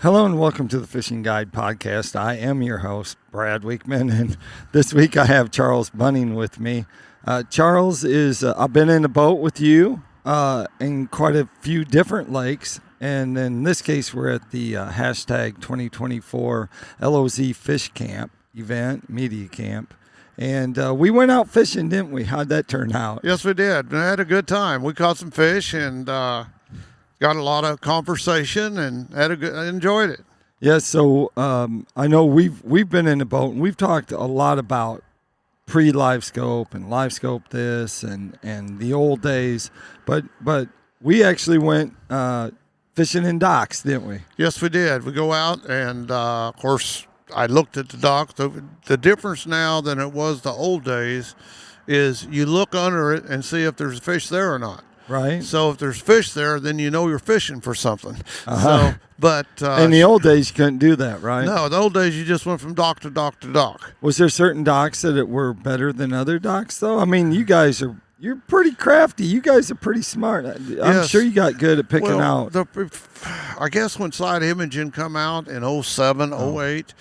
Hello and welcome to the Fishing Guide Podcast. I am your host, Brad Wiegmann, and this week I have Charles Bunting with me. Charles is, I've been in a boat with you in quite a few different lakes, and in this case we're at the hashtag 2024 LOZ Fish Camp event, media camp. And we went out fishing, didn't we? How'd that turn out? Yes, we did. We had a good time. We caught some fish and got a lot of conversation and enjoyed it. Yeah, so I know we've been in the boat and we've talked a lot about pre-live scope and live scope this and the old days, but we actually went fishing in docks, didn't we? Yes, we did. We go out and of course I looked at the dock. The difference now than it was the old days is you look under it and see if there's fish there or not. Right. So if there's fish there, then you know you're fishing for something. So, but in the old days, you couldn't do that, right? No, the old days you just went from dock to dock to dock. Was there certain docks that were better than other docks, though? I mean, you're pretty crafty. You guys are pretty smart. I'm sure you got good at picking out. I guess when Side Imaging come out in 07, 08,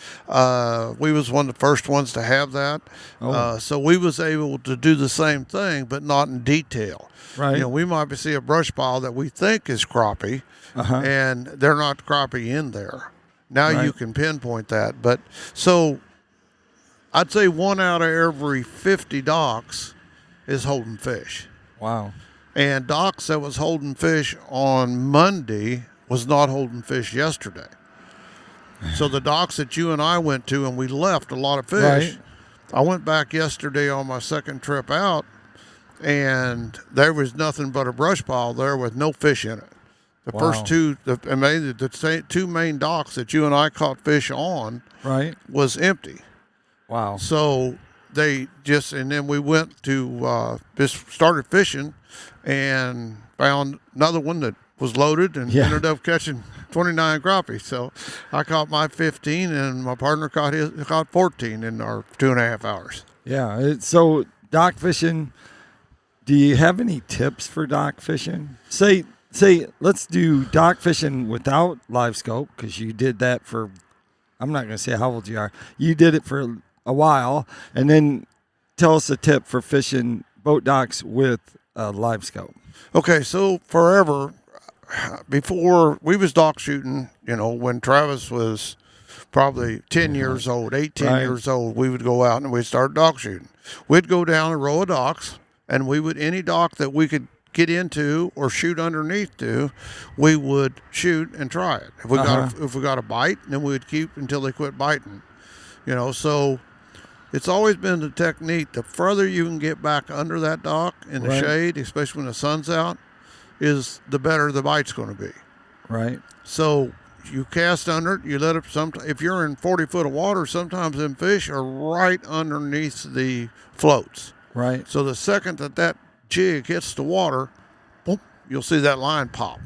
we was one of the first ones to have that. So we was able to do the same thing, but not in detail. Right. You know, we might see a brush pile that we think is crappie, and they're not crappie in there. Now you can pinpoint that. But so I'd say 1 out of every 50 docks is holding fish. Wow. And docks that was holding fish on Monday was not holding fish yesterday. So the docks that you and I went to and we left a lot of fish. Right. I went back yesterday on my second trip out and there was nothing but a brush pile there with no fish in it. The first two, the two main docks that you and I caught fish on was empty. Wow. So they just, and then we went to, just started fishing and found another one that was loaded and ended up catching 29 crappie. So I caught my 15 and my partner caught 14 in our 2.5 hours. Yeah. So dock fishing, do you have any tips for dock fishing? Say, let's do dock fishing without live scope, because you did that for, I'm not going to say how old you are. You did it for a while, and then tell us a tip for fishing boat docks with live scope. Okay, so forever, before we was dock shooting, you know, when Travis was probably 10 years old, 18 years old, we would go out and we'd start dock shooting. We'd go down a row of docks, and we would, any dock that we could get into or shoot underneath to, we would shoot and try it. If we got a bite, then we would keep until they quit biting. You know, so it's always been the technique. The further you can get back under that dock in the shade, especially when the sun's out, is the better the bite's going to be. Right. So you cast under it. You let it. If you're in 40 foot of water, sometimes them fish are right underneath the floats. Right. So the second that jig hits the water, boom, you'll see that line pop,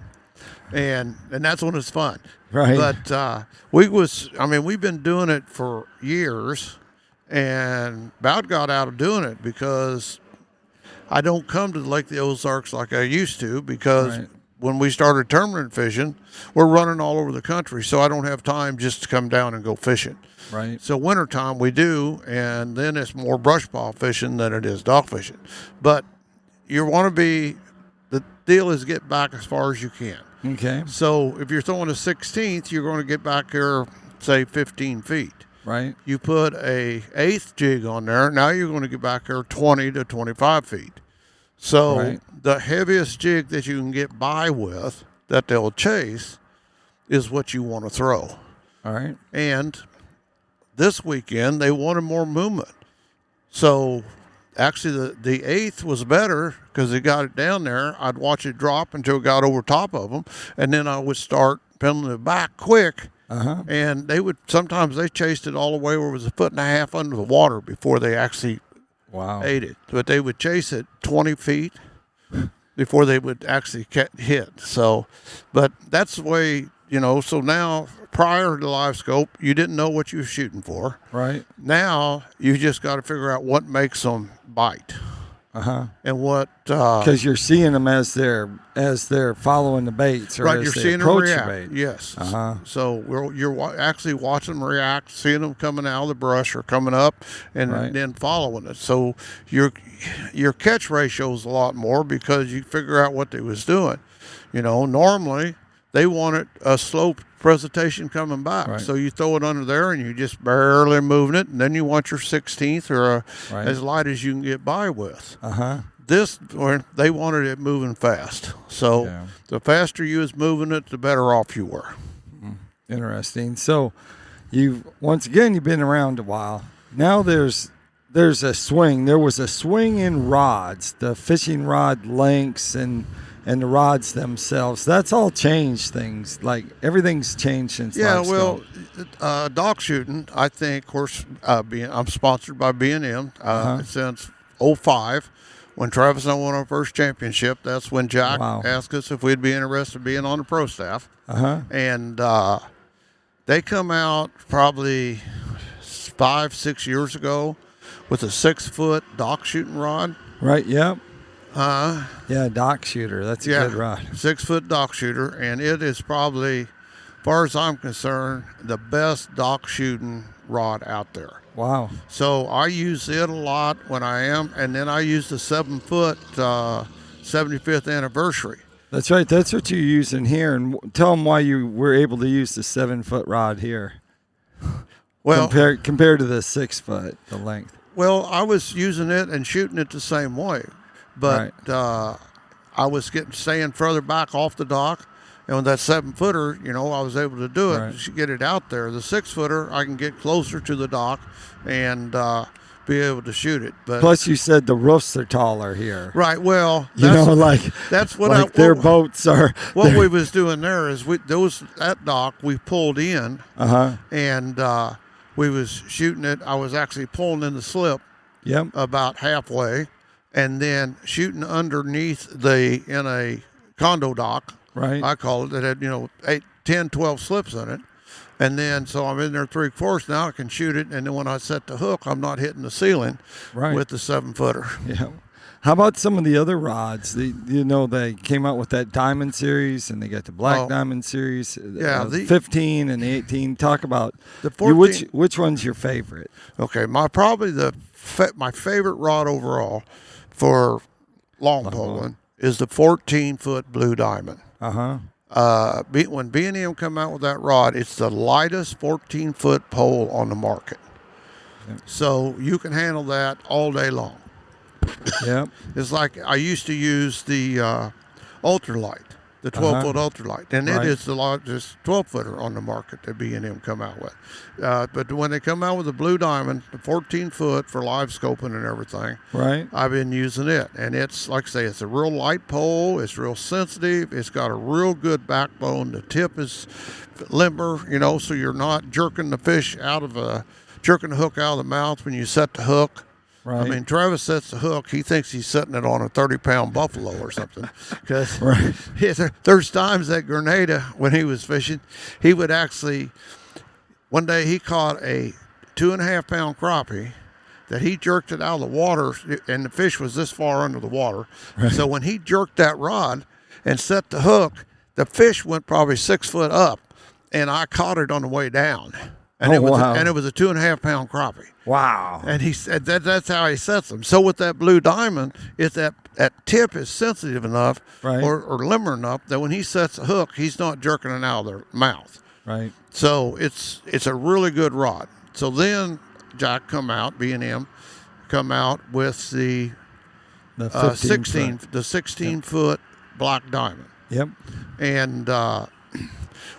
and that's when it's fun. Right. But we've been doing it for years, and about got out of doing it because I don't come to Lake the Ozarks like I used to, because when we started tournament fishing, we're running all over the country, so I don't have time just to come down and go fishing. Right. So wintertime we do, and then it's more brush pile fishing than it is dock fishing. But you want to be, the deal is get back as far as you can. Okay. So if you're throwing a 16th, you're going to get back here, say 15 feet. Right. You put a 8th jig on there, now you're going to get back here 20 to 25 feet. So the heaviest jig that you can get by with that they'll chase is what you want to throw. All right. And this weekend they wanted more movement. So actually the 8th was better because they got it down there. I'd watch it drop until it got over top of them, and then I would start pedaling it back quick. And sometimes they chased it all the way where it was 1.5 feet under the water before they actually ate it. But they would chase it 20 feet before they would actually get hit. So, but that's the way, you know, so now prior to live scope, you didn't know what you were shooting for. Right. Now you just got to figure out what makes them bite. And what because you're seeing them as they're following the baits, or right, as you're they seeing them approach the react. bait. Yes. Uh-huh. So you're actually watching them react, seeing them coming out of the brush or coming up, and Right. then following it. So your catch ratio is a lot more because you figure out what they was doing. Normally they wanted a slow presentation coming back. Right. So you throw it under there and you just barely moving it, and then you want your 16th or Right. as light as you can get by with. Uh-huh. They wanted it moving fast. So Yeah. the faster you was moving it, the better off you were. Interesting. So you've been around a while. Now there's a swing. There was a swing in rods, the fishing rod lengths and the rods themselves. That's all changed things. Like everything's changed since last Well, go. dog shooting, I think, of course, I'm sponsored by B&M since 2005. When Travis and I won our first championship, that's when Jack Wow. asked us if we'd be interested in being on the pro staff. And they come out probably 5-6 years ago with a 6-foot dock shooting rod. Right, yep. Yeah, dock shooter. That's a good rod. 6-foot dock shooter, and it is probably, as far as I'm concerned, the best dock shooting rod out there. Wow. So I use it a lot when I am, and then I use the 7-foot 75th anniversary. That's right. That's what you're using here. And tell them why you were able to use the 7-foot rod here. Well, compared to the 6-foot, the length. Well, I was using it and shooting it the same way, but I was staying further back off the dock, and with that 7-footer, I was able to do it, Right. get it out there. The 6-footer, I can get closer to the dock and be able to shoot it. But Plus, you said the roofs are taller here. right, well, That's what their boats are. What we was doing there is that dock we pulled in, and we was shooting it. I was actually pulling in the slip, about halfway, and then shooting underneath in a condo dock. Right. I call it. That had 8, 10, 12 slips in it, and then so I'm in there 3/4. Now I can shoot it, and then when I set the hook, I'm not hitting the ceiling with the 7-footer. Yeah. How about some of the other rods? They came out with that Diamond series, and they got the Black Diamond series. The 15 and the 18. Talk about the 14. Which one's your favorite? Okay, my favorite rod overall for long poling is the 14-foot Blue Diamond. When B&M come out with that rod, it's the lightest 14-foot pole on the market. So you can handle that all day long. Yep. It's like I used to use the ultralight, the 12-foot ultralight, and it is the largest 12-footer on the market that B&M come out with. But when they come out with the Blue Diamond, the 14-foot for live scoping and everything, I've been using it. And it's, like I say, it's a real light pole. It's real sensitive. It's got a real good backbone. The tip is limber, so you're not jerking the hook out of the mouth when you set the hook. Right. I mean, Travis sets the hook. He thinks he's setting it on a 30-pound buffalo or something. Because there's times at Grenada when he was fishing, he would actually, one day he caught a 2.5-pound crappie that he jerked it out of the water, and the fish was this far under the water. So when he jerked that rod and set the hook, the fish went probably 6 foot up, and I caught it on the way down. And it was a 2.5-pound crappie. Wow. And he said that's how he sets them. So with that Blue Diamond, if that tip is sensitive enough or limber enough that when he sets the hook, he's not jerking it out of their mouth. Right. So it's a really good rod. So then Jack B&M come out with the 16-foot Black Diamond. Yep. And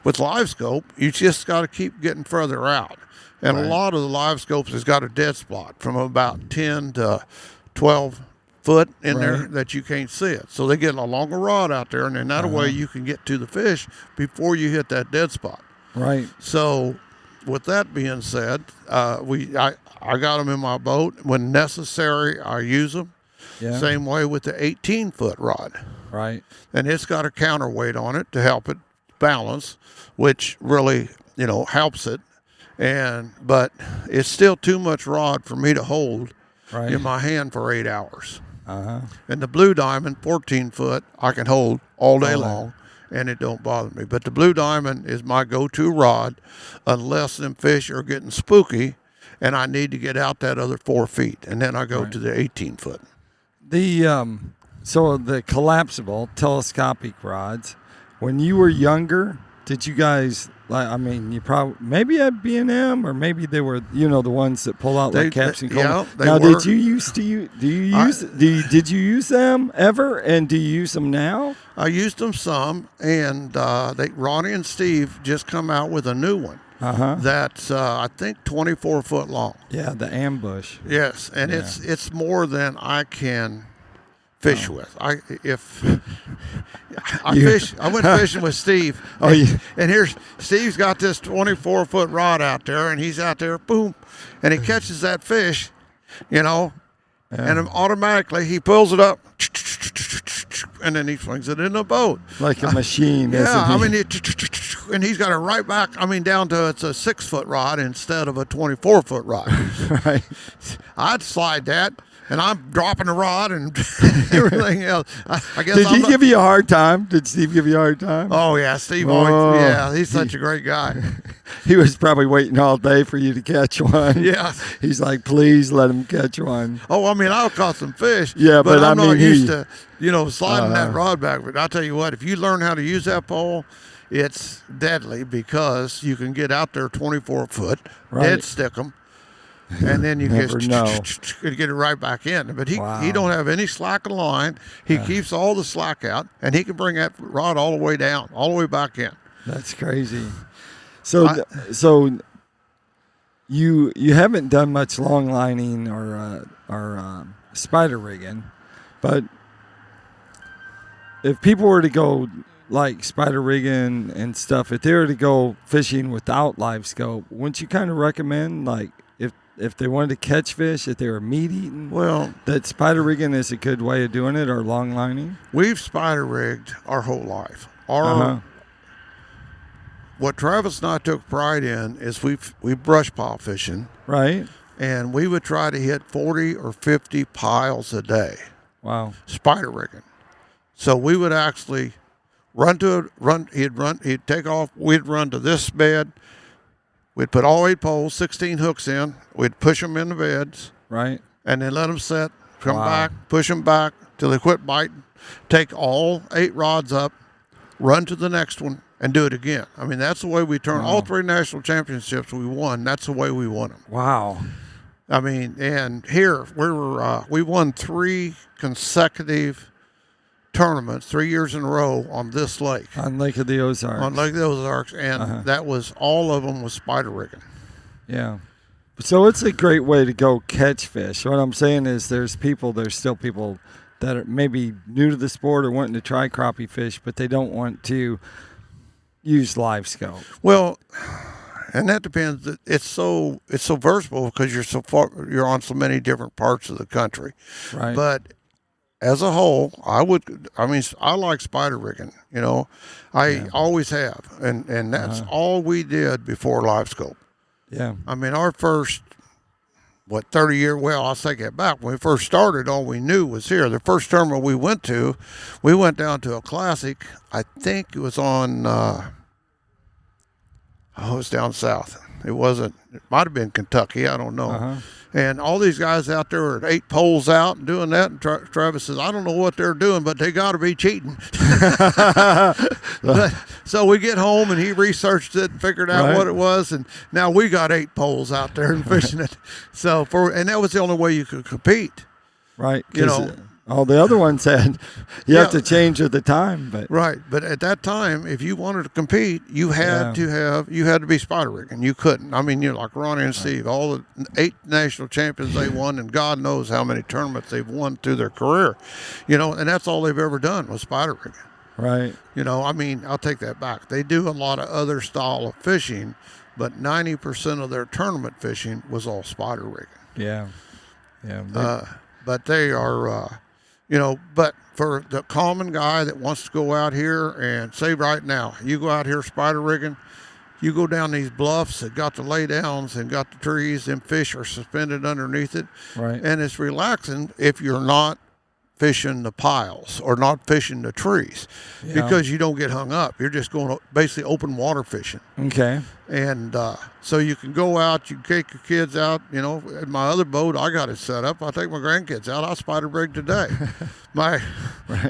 with live scope, you just got to keep getting further out. And a lot of the live scopes has got a dead spot from about 10 to 12 foot in there that you can't see it. So they get a longer rod out there, and then that way you can get to the fish before you hit that dead spot. Right. So with that being said, I got them in my boat. When necessary, I use them. Yeah. Same way with the 18-foot rod. Right. And it's got a counterweight on it to help it balance, which really, helps it. But it's still too much rod for me to hold in my hand for 8 hours. And the blue diamond, 14 foot, I can hold all day long, and it don't bother me. But the blue diamond is my go-to rod unless them fish are getting spooky and I need to get out that other 4 feet. And then I go to the 18 foot. So the collapsible telescopic rods, when you were younger, did you guys, you probably, maybe at B&M, or maybe they were, the ones that pull out like caps and Yeah, they now, were. did you use them ever, and do you use them now? I used them some, and Ronnie and Steve just come out with a new one. That's I think 24 foot long. Yeah, the ambush. Yes, and it's more than I can fish with. I went fishing with Steve. And here's Steve's got this 24 foot rod out there, and he's out there, boom, and he catches that fish, and automatically he pulls it up, and then he swings it in the boat like a machine. Yeah, isn't he? And he's got it right back. down to it's a 6 foot rod instead of a 24 foot rod. Right. I'd slide that. And I'm dropping the rod and everything else. I guess. Did he give you a hard time? Did Steve give you a hard time? Oh yeah, Steve always. Yeah, he's such a great guy. He was probably waiting all day for you to catch one. Yeah. He's like, please let him catch one. Oh, I'll caught some fish. Yeah, but I'm not used to, sliding that rod back. But I'll tell you what, if you learn how to use that pole, it's deadly because you can get out there 24 foot, dead stick 'em. And then you get it right back in. But he don't have any slack of line. He keeps all the slack out, and he can bring that rod all the way down, all the way back in. That's crazy. So you haven't done much long lining or spider rigging, but if people were to go like spider rigging and stuff, if they were to go fishing without live scope, wouldn't you kind of recommend, like, if they wanted to catch fish, if they were meat eating, that spider rigging is a good way of doing it, or long lining? We've spider rigged our whole life. What Travis and I took pride in is we brush pile fishing, right? And we would try to hit 40 or 50 piles a day. Wow, spider rigging. So we would actually he'd take off. We'd run to this bed. We'd put all 8 poles, 16 hooks in. We'd push them in the beds. Right. And then let them set, come back, push them back till they quit biting. Take all 8 rods up, run to the next one, and do it again. That's the way we turn. All 3 national championships we won. That's the way we won them. Wow. And here we won 3 consecutive tournaments 3 years in a row on this lake. On Lake of the Ozarks. And that was, all of them was spider rigging. Yeah. So it's a great way to go catch fish. What I'm saying is there's still people that are maybe new to the sport or wanting to try crappie fish, but they don't want to use live scope. Well, and that depends. It's so versatile because you're on so many different parts of the country. Right. But as a whole, I like spider rigging. I always have, and that's all we did before live scope. Yeah. Our first 30 year. Well, I'll take it back. When we first started, all we knew was here. The first tournament we went down to a classic. I think it was on. It was down south. It might have been Kentucky. I don't know. And all these guys out there are at 8 poles out and doing that. And Travis says, I don't know what they're doing, but they got to be cheating. So we get home, and he researched it and figured out what it was. And now we got 8 poles out there and fishing it. And that was the only way you could compete. Right. All the other ones had, you have to change with the time. But at that time, if you wanted to compete, you had to be spider rigging. You couldn't. Like Ronnie and Steve, all the 8 national champions they won, and God knows how many tournaments they've won through their career, and that's all they've ever done was spider rigging. Right. I'll take that back. They do a lot of other style of fishing, but 90% of their tournament fishing was all spider rigging. Yeah. Yeah. But they are, but for the common guy that wants to go out here and say right now, you go out here spider rigging, you go down these bluffs that got the lay downs and got the trees, and fish are suspended underneath it. Right. And it's relaxing if you're not fishing the piles or not fishing the trees because you don't get hung up. You're just going basically open water fishing. Okay. And so you can go out, you take your kids out. You know, at my other boat, I got it set up. I take my grandkids out. I spider rig today. My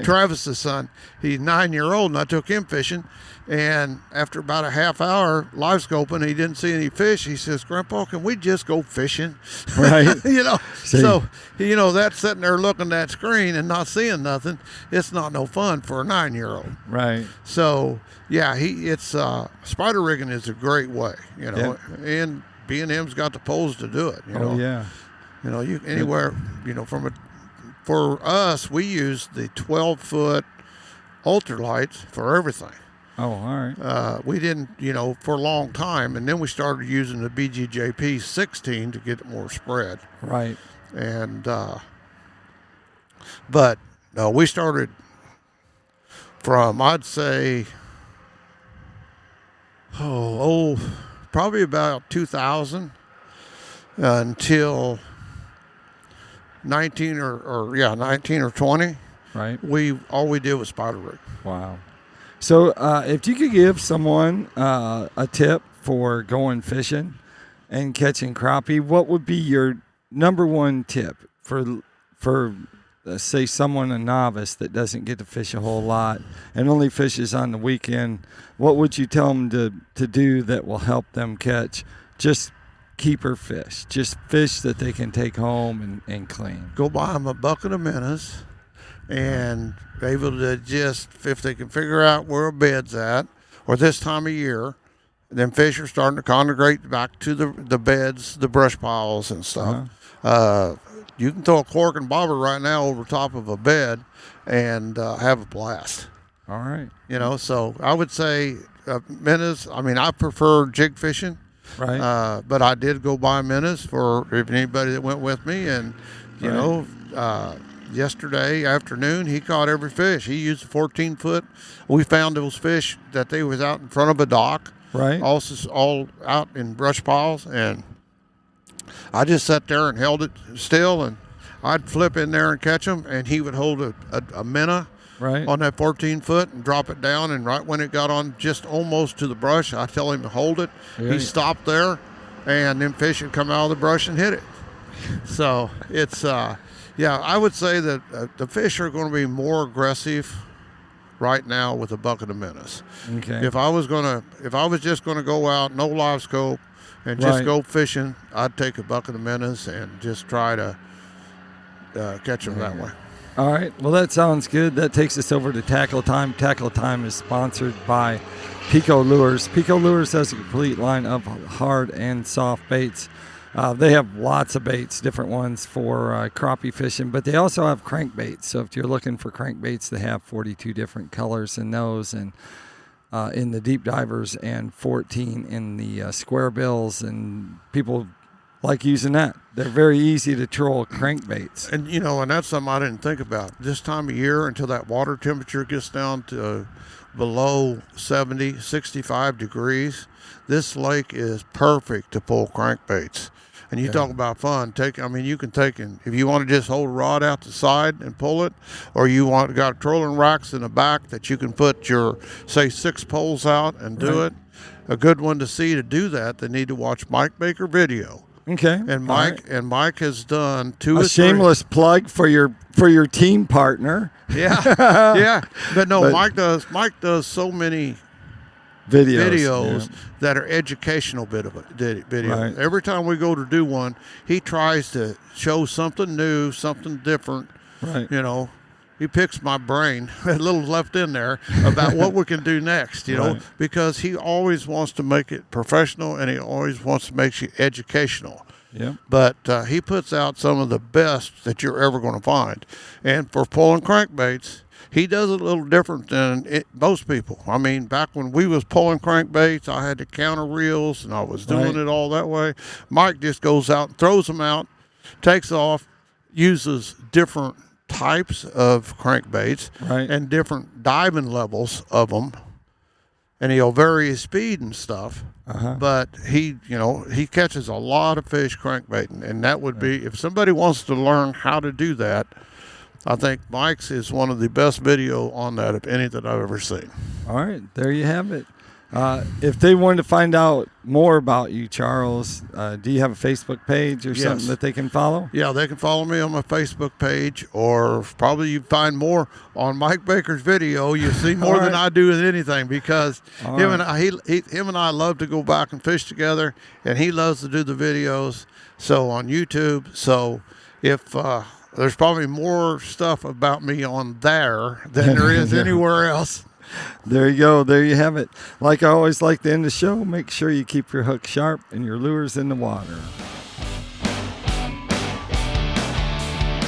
Travis's son, he's 9-year-old, and I took him fishing. And after about a half hour live scoping, he didn't see any fish. He says, "Grandpa, can we just go fishing?" Right. You know, See. so, you know, that's sitting there looking at that screen and not seeing nothing. It's not no fun for a 9-year-old. Right. So, yeah, it's spider rigging is a great way, you know, and B&M's got the poles to do it, you know. Oh, yeah. You know, you anywhere, you know, for us, we use the 12-foot ultralights for everything. Oh, all right. We didn't, you know, for a long time, and then we started using the BGJP 16 to get more spread. Right. And, but no, we started from, I'd say, probably about 2000 until 19 or 20. Right. All we did was spider rig. Wow. So if you could give someone a tip for going fishing and catching crappie, what would be your number one tip for say someone, a novice that doesn't get to fish a whole lot and only fishes on the weekend? What would you tell them to do that will help them catch just keeper fish, just fish that they can take home and clean? Go buy them a bucket of minnows and be able to just, if they can figure out where a bed's at, or this time of year, then fish are starting to congregate back to the beds, the brush piles and stuff. You can throw a cork and bobber right now over top of a bed and have a blast. All right. You know, so I would say minnows. I mean, I prefer jig fishing. Right. But I did go buy minnows for anybody that went with me, and you know, yesterday afternoon he caught every fish. He used a 14-foot. We found those fish that they was out in front of a dock. Right. Also all out in brush piles, and I just sat there and held it still, and I'd flip in there and catch them, and he would hold a minnow on that 14-foot and drop it down, and right when it got on just almost to the brush, I tell him to hold it. Yeah. He stopped there, and then fish would come out of the brush and hit it. So it's I would say that the fish are going to be more aggressive right now with a bucket of minnows. Okay. If I was just gonna go out, no live scope, and just go fishing, I'd take a bucket of minnows and just try to catch them that way. All right. Well, that sounds good. That takes us over to Tackle Time. Tackle Time is sponsored by PICO Lures. PICO Lures has a complete line of hard and soft baits. They have lots of baits, different ones for crappie fishing, but they also have crankbaits. So if you're looking for crankbaits, they have 42 different colors in those, and in the deep divers, and 14 in the square bills, and people like using that. They're very easy to troll crankbaits. And you know, and that's something I didn't think about. This time of year, until that water temperature gets down to below 70, 65 degrees, this lake is perfect to pull crankbaits. And you talk about fun. You can take, and if you want to just hold a rod out the side and pull it, or you got trolling racks in the back that you can put your, say, 6 poles out and do it. A good one to see to do that, they need to watch Mike Baker video. Okay. And Mike has done 2 or 3. Shameless plug for your team partner. Yeah. But no, Mike does so many videos that are educational videos. Right. Every time we go to do one, he tries to show something new, something different. Right. You know, he picks my brain, a little left in there, about what we can do next, you know, because he always wants to make it professional, and he always wants to make it educational. Yeah. But he puts out some of the best that you're ever going to find. And for pulling crankbaits, he does it a little different than most people. I mean, back when we was pulling crankbaits, I had to counter reels, and I was doing it all that way. Mike just goes out and throws them out, takes off, uses different types of crankbaits and different diving levels of them, and he'll vary his speed and stuff. But he catches a lot of fish crankbaiting, and that would be, if somebody wants to learn how to do that, I think Mike's is one of the best video on that of any that I've ever seen. All right, there you have it. If they wanted to find out more about you, Charles, do you have a Facebook page or something that they can follow? Yeah, they can follow me on my Facebook page, or probably you find more on Mike Baker's video. You see more than I do with anything, because him and I love to go back and fish together, and he loves to do the videos. So on YouTube, so if there's probably more stuff about me on there than there is anywhere else. There you go. There you have it. Like I always like to end the show, make sure you keep your hook sharp and your lures in the water.